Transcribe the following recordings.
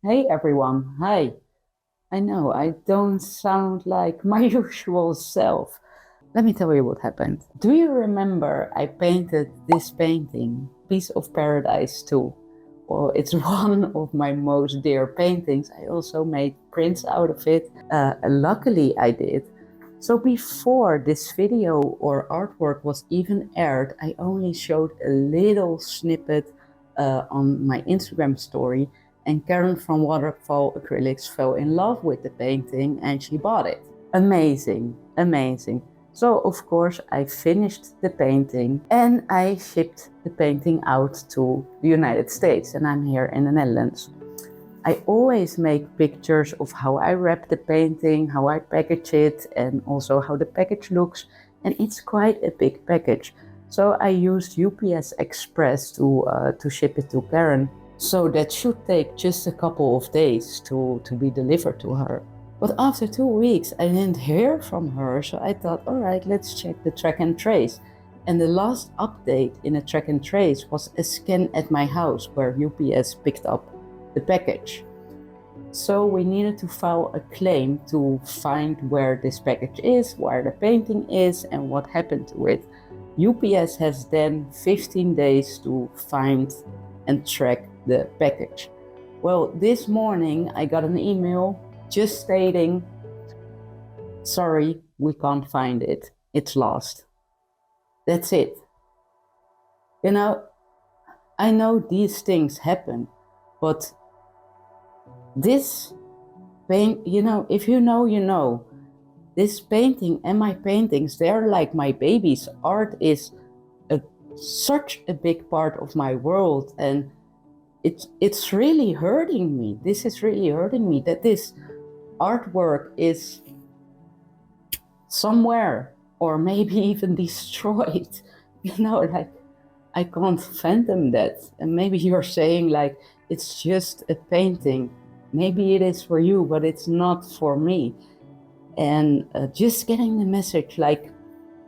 Hey everyone, hi. I know I don't sound like my usual self. Let me tell you what happened. Do you remember I painted this painting, Piece of Paradise too? Well, it's one of my most dear paintings. I also made prints out of it. Luckily, I did. So before this video or artwork was even aired, I only showed a little snippet on my Instagram story, and Karen from Waterfall Acrylics fell in love with the painting and she bought it. Amazing, amazing. So of course I finished the painting and I shipped the painting out to the United States, and I'm here in the Netherlands. I always make pictures of how I wrap the painting, how I package it, and also how the package looks. And it's quite a big package. So I used UPS Express to ship it to Karen. So that should take just a couple of days to be delivered to her. But after 2 weeks, I didn't hear from her. So I thought, all right, let's check the track and trace. And the last update in a track and trace was a scan at my house where UPS picked up the package. So we needed to file a claim to find where this package is, where the painting is, and what happened to it. UPS has then 15 days to find and track the package. Well, this morning I got an email just stating, sorry, we can't find it. It's lost. That's it. You know, I know these things happen, but this paint, if you know, you know. This painting and my paintings, they're like my babies. Art is such a big part of my world, and it's really hurting me. This is really hurting me that this artwork is somewhere or maybe even destroyed. Like I can't fathom that. And maybe you're saying like it's just a painting. Maybe it is for you, but it's not for me. And just getting the message like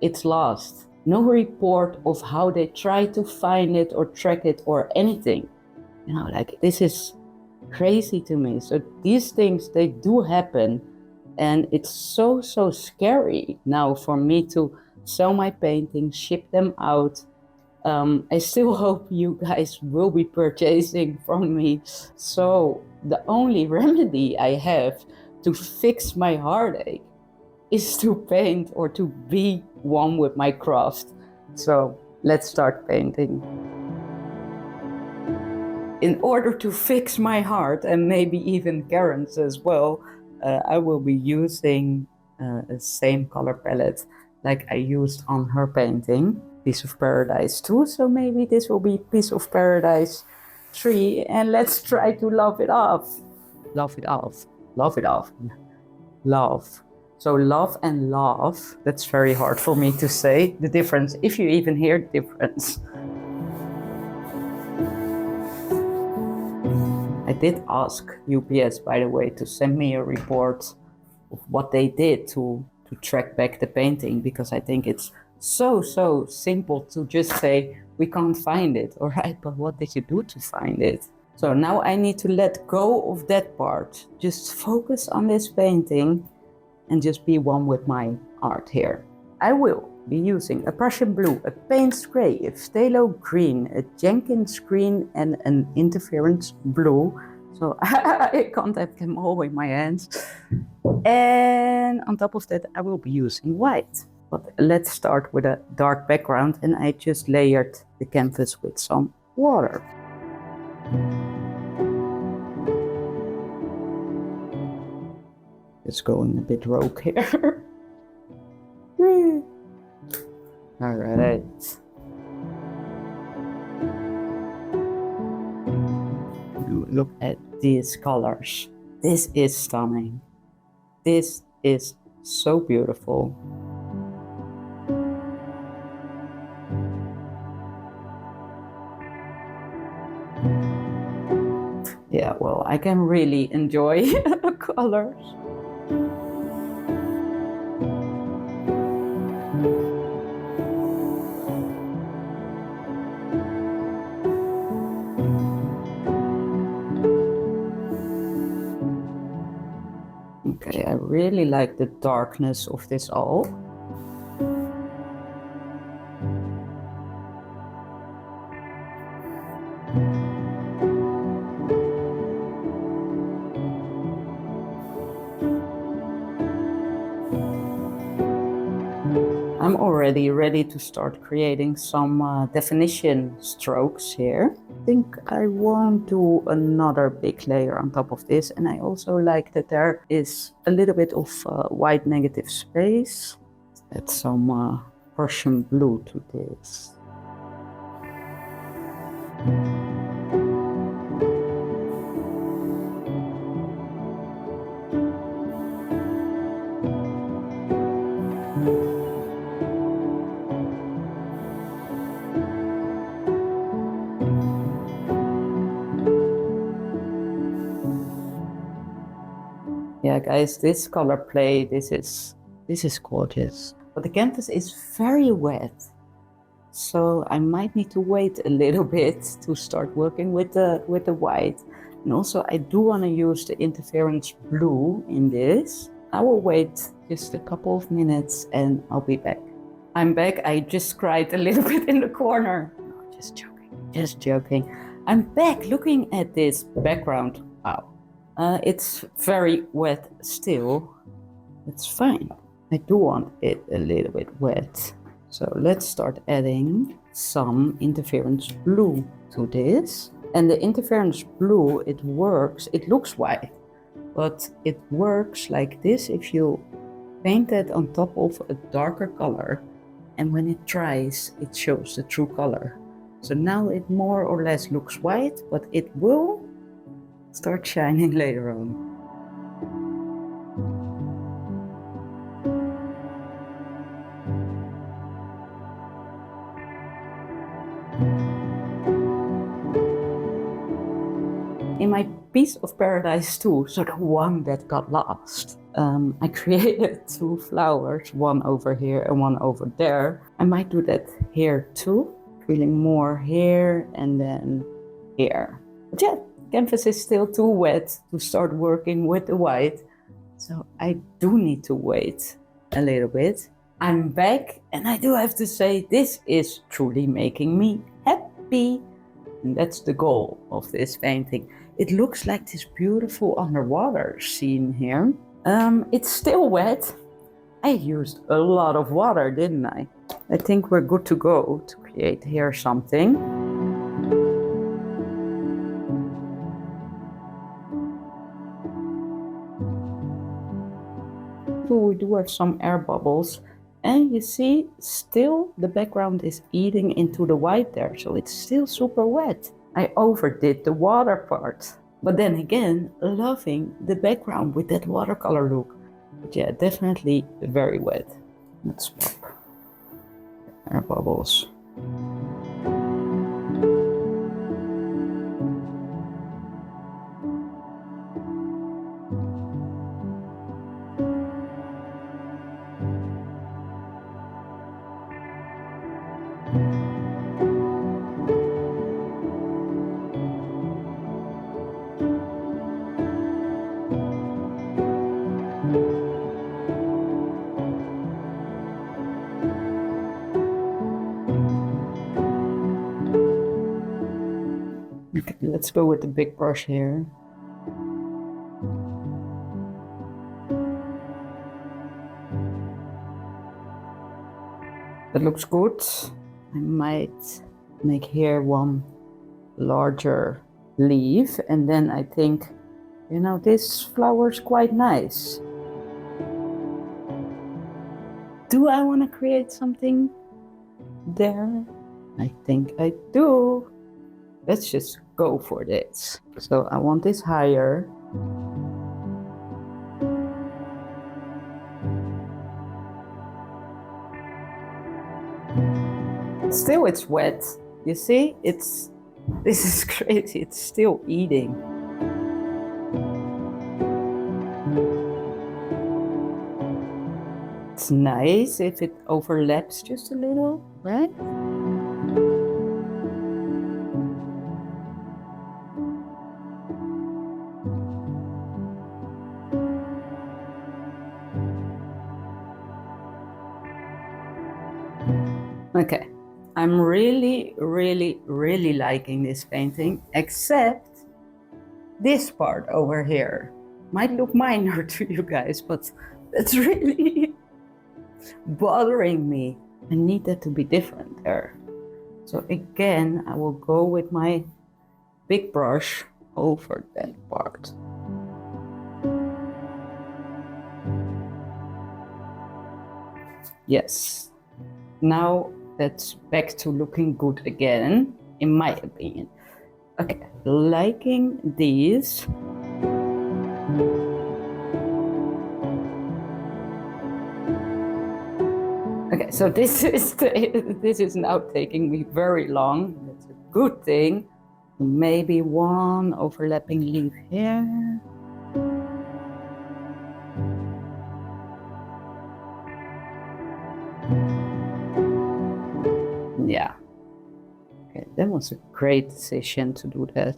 it's lost. No report of how they try to find it or track it or anything. Like this is crazy to me. So these things, they do happen. And it's so scary now for me to sell my paintings, ship them out. I still hope you guys will be purchasing from me. So the only remedy I have to fix my heartache is to paint or to be one with my craft. So let's start painting. In order to fix my heart, and maybe even Karen's as well, I will be using the same color palette like I used on her painting, Piece of Paradise 2. So maybe this will be Piece of Paradise 3, and let's try to love it off. Love it off. Love it off. Love. So love and love, that's very hard for me to say the difference, if you even hear the difference. I did ask UPS, by the way, to send me a report of what they did to track back the painting, because I think it's so simple to just say, we can't find it, all right, but what did you do to find it? So now I need to let go of that part, just focus on this painting and just be one with my art here. I will be using a Prussian blue, a Payne gray, a Phthalo green, a Jenkins green, and an interference blue. So I can't have them all in my hands. And on top of that, I will be using white. But let's start with a dark background, and I just layered the canvas with some water. It's going a bit rogue here. All right. Look at these colors. This is stunning. This is so beautiful. Yeah, well, I can really enjoy the colors. Okay, I really like the darkness of this all. I'm already ready to start creating some definition strokes here. I think I won't do another big layer on top of this, and I also like that there is a little bit of white negative space. Add some Prussian blue to this. Yeah, guys, this color play, this is gorgeous. But the canvas is very wet, so I might need to wait a little bit to start working with the white. And also, I do want to use the interference blue in this. I will wait just a couple of minutes and I'll be back. I'm back. I just cried a little bit in the corner. No, just joking. Just joking. I'm back looking at this background. Wow. It's very wet still. It's fine. I do want it a little bit wet. So let's start adding some interference blue to this. And the interference blue, it works, it looks white, but it works like this if you paint it on top of a darker color, and when it dries, it shows the true color. So now it more or less looks white, but it will start shining later on. In my piece of paradise too, so the one that got lost, I created two flowers, one over here and one over there. I might do that here too, feeling more here and then here. But yeah, canvas is still too wet to start working with the white, so I do need to wait a little bit. I'm back, and I do have to say this is truly making me happy. And that's the goal of this painting. It looks like this beautiful underwater scene here. It's still wet. I used a lot of water, didn't I? I think we're good to go to create here something. So we do have some air bubbles. And you see, still the background is eating into the white there, so it's still super wet. I overdid the water part. But then again, loving the background with that watercolor look. But yeah, definitely very wet. Let's pop air bubbles. Okay, let's go with the big brush here. That looks good. I might make here one larger leaf, and then I think, you know, this flower's quite nice. Do I want to create something there? I think I do. Let's just go for this. So I want this higher. Still it's wet. You see, this is crazy. It's still eating. It's nice if it overlaps just a little, right? Okay, I'm really, really, really liking this painting, except this part over here. Might look minor to you guys, but that's really bothering me. I need that to be different there. So again, I will go with my big brush over that part. Yes, now that's back to looking good again, in my opinion. Okay, liking these. Okay, so this is now taking me very long. That's a good thing. Maybe one overlapping leaf here. Yeah. Okay, that was a great decision to do that.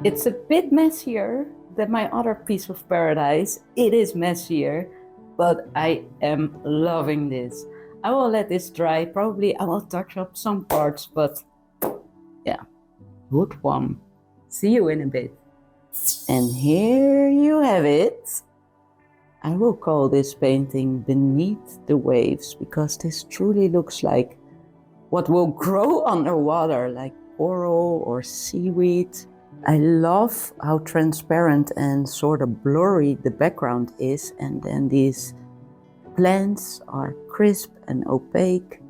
It's a bit messier than my other piece of paradise. It is messier, but I am loving this. I will let this dry. Probably I will touch up some parts, but yeah, good one. See you in a bit. And here you have it. I will call this painting Beneath the Waves because this truly looks like what will grow underwater, like coral or seaweed. I love how transparent and sort of blurry the background is, and then these plants are crisp and opaque.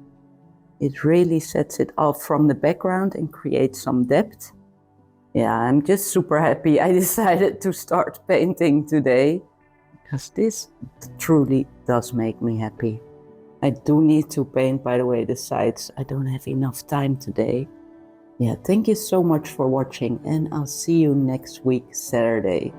It really sets it off from the background and creates some depth. Yeah, I'm just super happy I decided to start painting today, because this truly does make me happy. I do need to paint, by the way, the sides. I don't have enough time today. Yeah, thank you so much for watching, and I'll see you next week, Saturday.